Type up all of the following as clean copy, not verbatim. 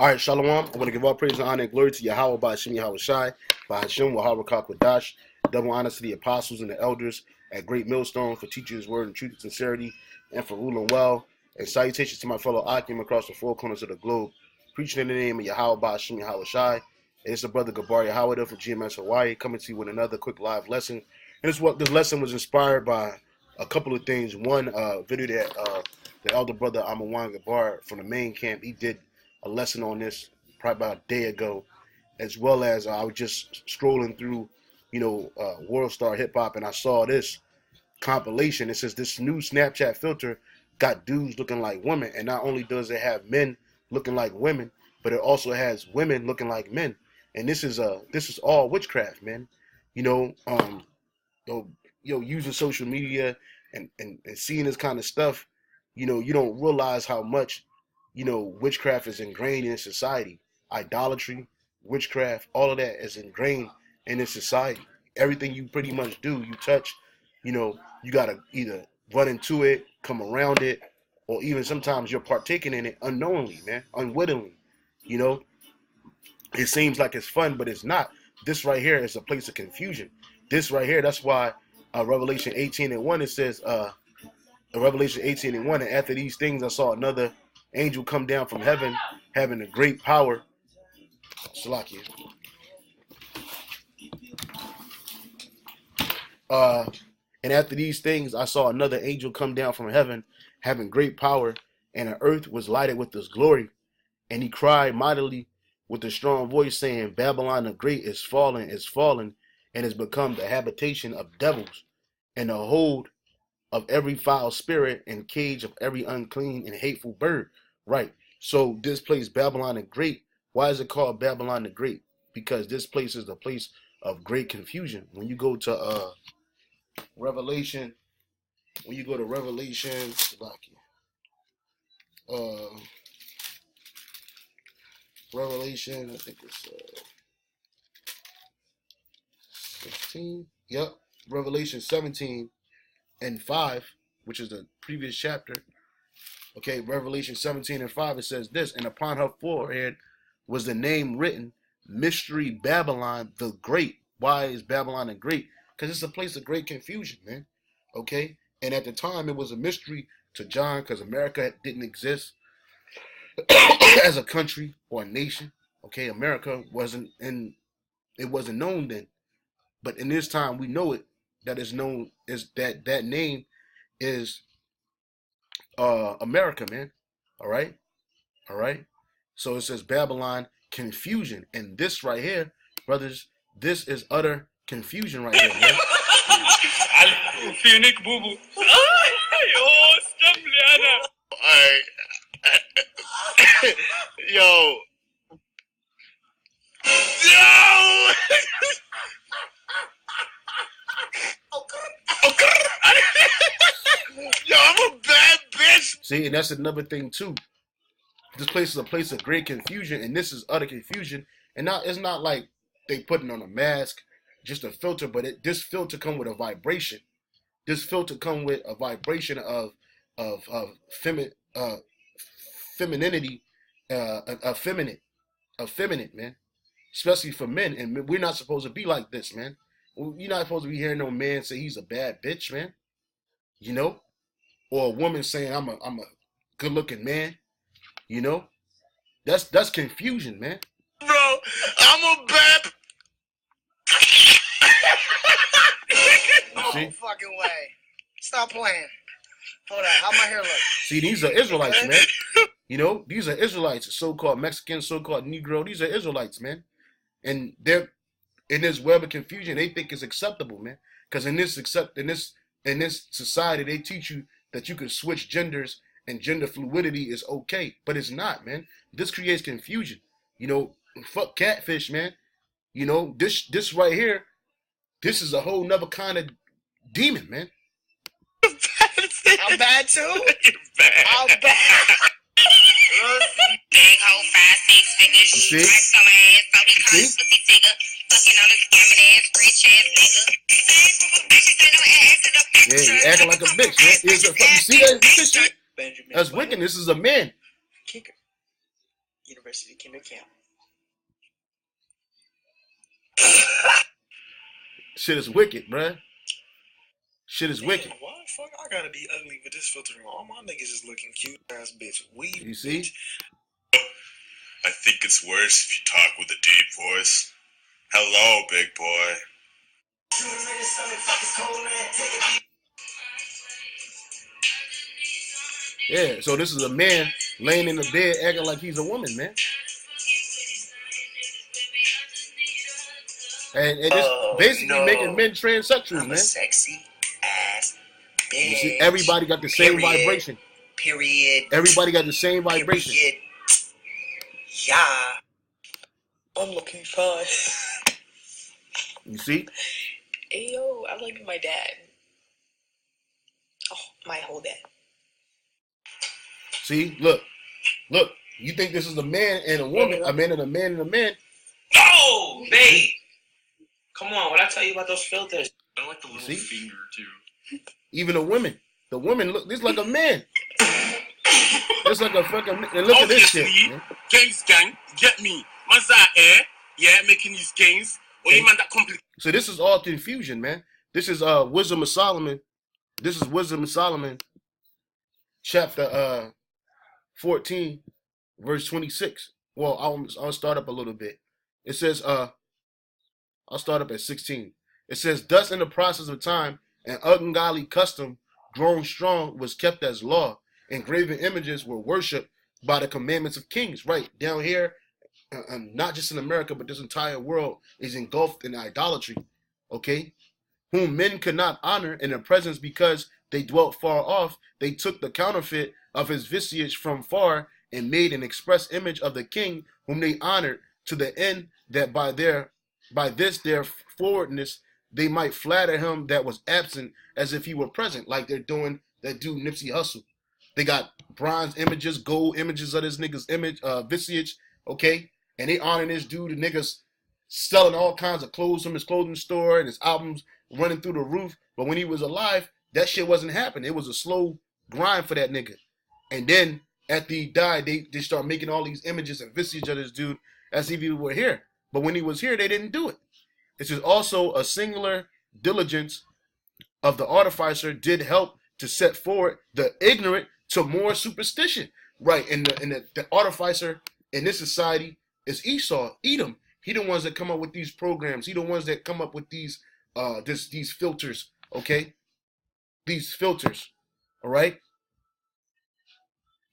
All right, Shalom. I want to give all praise and honor and glory to YAHAWADAH, YAHAWADAH, by Hashem, YAHAWADAH, double honor to the apostles and the elders at Great Millstone for teaching his word in truth and sincerity and for ruling well. And salutations to my fellow Akim across the four corners of the globe, preaching in the name of YAHAWADAH, YAHAWADAH. And it's the brother Gabar YAHAWADAH from GMSHAWAII coming to you with another quick live lesson. And this lesson was inspired by a couple of things. One, video that the elder brother Amawan Gabar from the main camp, he did a lesson on this probably about a day ago, as well as I was just scrolling through, World Star Hip Hop, and I saw this compilation. It says this new Snapchat filter got dudes looking like women, and not only does it have men looking like women, but it also has women looking like men. And this is all witchcraft, man. Using social media and seeing this kind of stuff, you don't realize how much witchcraft is ingrained in society. Idolatry, witchcraft, all of that is ingrained in this society. Everything you pretty much do, you touch, you gotta either run into it, come around it, or even sometimes you're partaking in it unknowingly, man, unwittingly. It seems like it's fun, but it's not. This right here is a place of confusion. This right here, that's why Revelation 18:1, it says, Revelation 18:1, and after these things I saw another angel come down from heaven, having a great power. Salakia. And after these things, I saw another angel come down from heaven, having great power, and the earth was lighted with his glory. And he cried mightily with a strong voice, saying, Babylon the Great is fallen, and has become the habitation of devils, and the hold of every foul spirit, and cage of every unclean and hateful bird. Right. So this place, Babylon the Great, why is it called Babylon the Great? Because this place is a place of great confusion. When you go to Revelation, Revelation, I think it's 16. Yep. Revelation 17:5, which is the previous chapter. Okay, Revelation 17:5, it says this, and upon her forehead was the name written, Mystery Babylon the Great. Why is Babylon the Great? Because it's a place of great confusion, man. Okay, and at the time it was a mystery to John because America didn't exist as a country or a nation. Okay, America wasn't known then, but in this time we know it. That is known as that name is America, man. All right. So it says Babylon confusion, and this right here, brothers, this is utter confusion right here, man. Yo. Yo, I'm a bad bitch. See, and that's another thing too. This place is a place of great confusion, and this is utter confusion. And it's not like they putting on a mask, just a filter, but this filter come with a vibration. This filter come with a vibration of femininity, effeminate, man. Especially for men, and we're not supposed to be like this, man. You're not supposed to be hearing no man say he's a bad bitch, man. Or a woman saying I'm a good-looking man. That's confusion, man. Bro, I'm a bad. No fucking way. Stop playing. Hold on. How my hair look? See, these are Israelites, man. These are Israelites, so-called Mexicans, so-called Negro. These are Israelites, man. And they're in this web of confusion. They think it's acceptable, man. Because in this society, they teach you that you can switch genders and gender fluidity is okay, but it's not, man. This creates confusion. Fuck catfish, man. This right here, this is a whole nother kind of demon, man. I'm bad too. Bad. I'm bad. Big hoe 5, 6 figures. See? Yeah, you acting like a bitch, man. You see that shit? That's wicked. This is a man. Kicker. University Kinder Camp. Shit is wicked, bruh. Shit is wicked. Why the fuck I gotta be ugly with this filter on? All my niggas is looking cute ass bitch. You see? Bitch. I think it's worse if you talk with a deep voice. Hello, big boy. Yeah, so this is a man laying in the bed acting like he's a woman, man. And just basically making men transsexuals, man. Sexy ass bitch. You see, everybody got the same vibration. Period. Everybody got the same vibration. Period. Yeah. I'm looking fine. You see? Hey yo, I like my dad. Oh, my whole dad. See, look. You think this is a man and a woman, a man and a man and a man? No, babe. Come on, what I tell you about those filters? I like the little finger too. Even the women look. This like a man. It's like a fucking. And look at this shit. Man. Games gang, get me. Man's that air, yeah, making these games. Or you man that complicated. So this is all confusion, man. This is Wisdom of Solomon. This is Wisdom of Solomon, chapter 14, verse 26. Well, I'll start up a little bit. It says I'll start up at 16. It says, thus in the process of time, an ungodly custom grown strong was kept as law, and graven images were worshipped by the commandments of kings. Right down here, not just in America, but this entire world is engulfed in idolatry. Okay, whom men could not honor in their presence because they dwelt far off. They took the counterfeit of his visage from far and made an express image of the king whom they honored, to the end that by this their forwardness they might flatter him that was absent as if he were present, like they're doing that dude Nipsey Hussle. They got bronze images, gold images of this nigga's image, visage, okay? And they honoring this dude. The niggas selling all kinds of clothes from his clothing store and his albums running through the roof. But when he was alive, that shit wasn't happening. It was a slow grind for that nigga. And then after he died, they start making all these images and visage of this dude as if he were here. But when he was here, they didn't do it. This is also a singular diligence of the artificer did help to set forward the ignorant to more superstition. Right, and the artificer in this society is Esau, Edom. He the ones that come up with these programs. He the ones that come up with these these filters, okay? These filters, all right?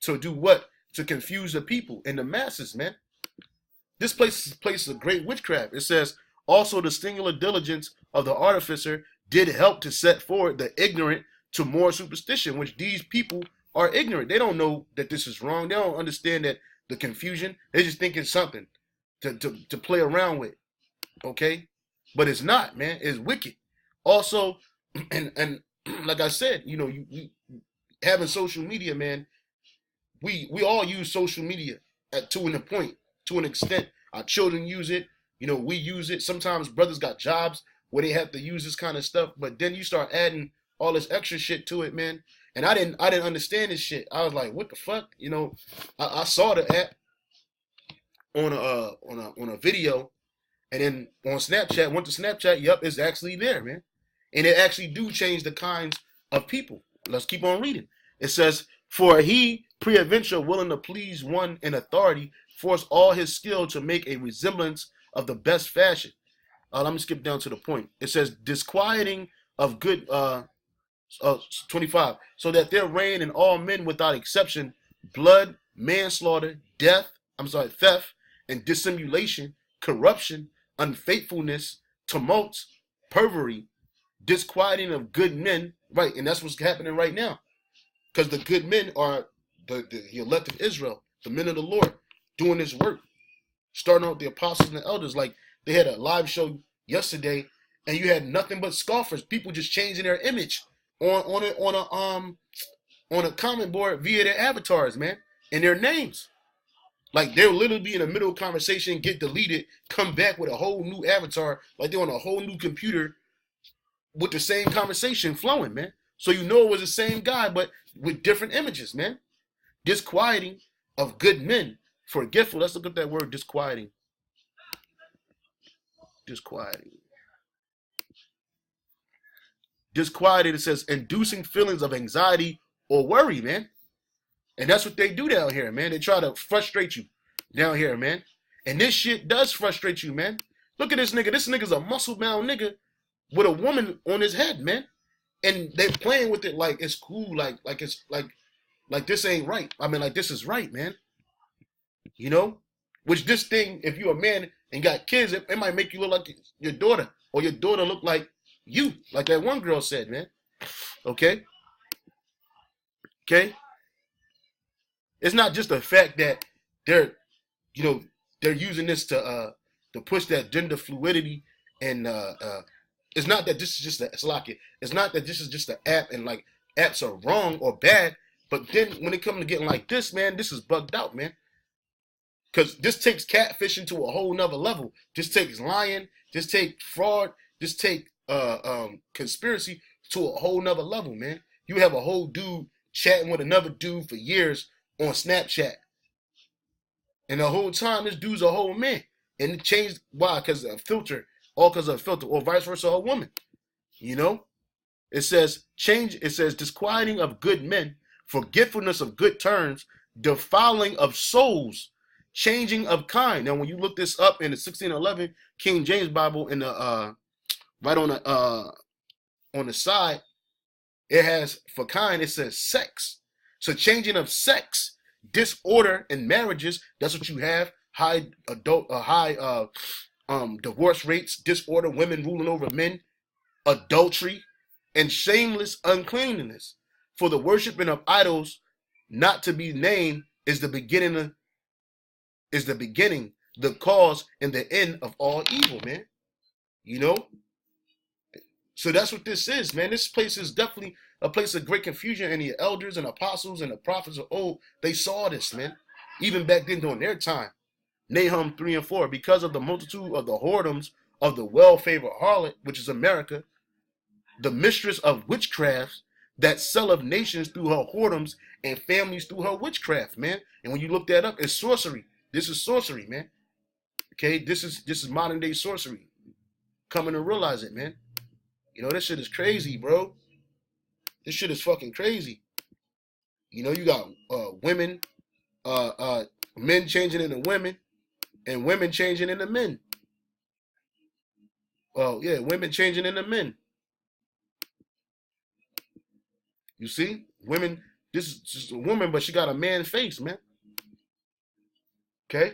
To do what? To confuse the people and the masses, man. This place of great witchcraft. It says, also the singular diligence of the artificer did help to set forward the ignorant to more superstition, which these people are ignorant. They don't know that this is wrong. They don't understand that the confusion. They're just thinking something to play around with, okay? But it's not, man. It's wicked. Also, and like I said, you know, you having social media, man, we all use social media to an extent. Our children use it. You know, we use it. Sometimes brothers got jobs where they have to use this kind of stuff. But then you start adding all this extra shit to it, man. And I didn't understand this shit. I was like, what the fuck? You know, I saw the app on a video, and then on Snapchat, went to Snapchat. Yup, it's actually there, man. And it actually do change the kinds of people. Let's keep on reading. It says, for he preadventure willing to please one in authority, force all his skill to make a resemblance of the best fashion. Let me skip down to the point. It says, disquieting of good, 25, so that there reign in all men without exception blood, manslaughter, theft, and dissimulation, corruption, unfaithfulness, tumults, perjury, disquieting of good men. Right, and that's what's happening right now. Because the good men are the elect of Israel, the men of the Lord, doing this work. Starting out with the apostles and the elders. Like, they had a live show yesterday, and you had nothing but scoffers, people just changing their image on a comment board via their avatars, man, and their names. Like, they'll literally be in the middle of conversation, get deleted, come back with a whole new avatar, like they're on a whole new computer with the same conversation flowing, man. So you know it was the same guy, but with different images, man. Disquieting of good men, Forgetful. Let's look at that word disquieting. Disquieting. Disquieted, it says inducing feelings of anxiety or worry, man. And that's what they do down here, man. They try to frustrate you down here, man. And this shit does frustrate you, man. Look at this nigga. This nigga's a muscle-bound nigga with a woman on his head, man. And they're playing with it like it's cool, like it's like this ain't right. I mean, like this is right, man. You know? Which this thing, if you're a man and got kids, it might make you look like your daughter. Or your daughter look like you. Like that one girl said, man. Okay? Okay? It's not just the fact that they're, you know, they're using this to push that gender fluidity, and it's not that this is just it's not that this is just an app and like apps are wrong or bad, but then when it comes to getting like this, man, this is bugged out, man. Because this takes catfishing to a whole nother level. This takes lying, this takes fraud, this take conspiracy to a whole nother level, man. You have a whole dude chatting with another dude for years on Snapchat. And the whole time, this dude's a whole man. And it changed, why? Because of a filter. All because of a filter. Or vice versa, a woman. You know? It says, disquieting of good men, forgetfulness of good turns, defiling of souls, changing of kind. Now, when you look this up in the 1611 King James Bible, in the right on the side, it has, for kind, it says sex. So changing of sex, disorder in marriages, that's what you have. High divorce rates, disorder, women ruling over men, adultery, and shameless uncleanness. For the worshiping of idols not to be named is the beginning, the cause, and the end of all evil, man. You know? So that's what this is, man. This place is definitely a place of great confusion, and the elders and apostles and the prophets of old, they saw this, man. Even back then during their time. Nahum 3 and 4, because of the multitude of the whoredoms of the well-favored harlot, which is America, the mistress of witchcraft that selleth nations through her whoredoms and families through her witchcraft, man. And when you look that up, it's sorcery. This is sorcery, man. Okay, this is modern day sorcery. Coming to realize it, man. You know, this shit is crazy, bro. This shit is fucking crazy. You know, you got women, men changing into women, and women changing into men. Well, yeah, women changing into men. You see? Women, this is just a woman, but she got a man face, man. Okay?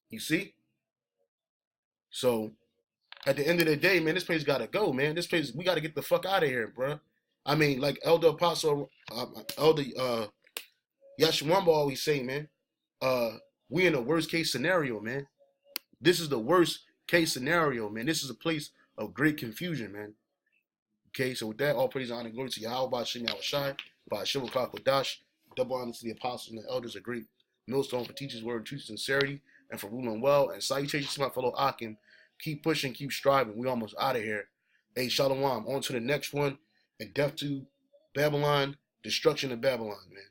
You see? So, at the end of the day, man, this place got to go, man. This place, we got to get the fuck out of here, bro. I mean, like Elder Apostle, Elder YAHAWADAH always say, man, we in a worst case scenario, man. This is the worst case scenario, man. This is a place of great confusion, man. Okay, so with that, all praise and honor and glory to Yahawah, YAHAWADAH, by YAHAWADAH, double honor to the apostles and the elders, a great millstone for teachers' word, truth, sincerity, and for ruling well. And salutations to my fellow Akim. Keep pushing, keep striving. We almost out of here. Hey, Shalom. On to the next one. And death to Babylon, destruction of Babylon, man.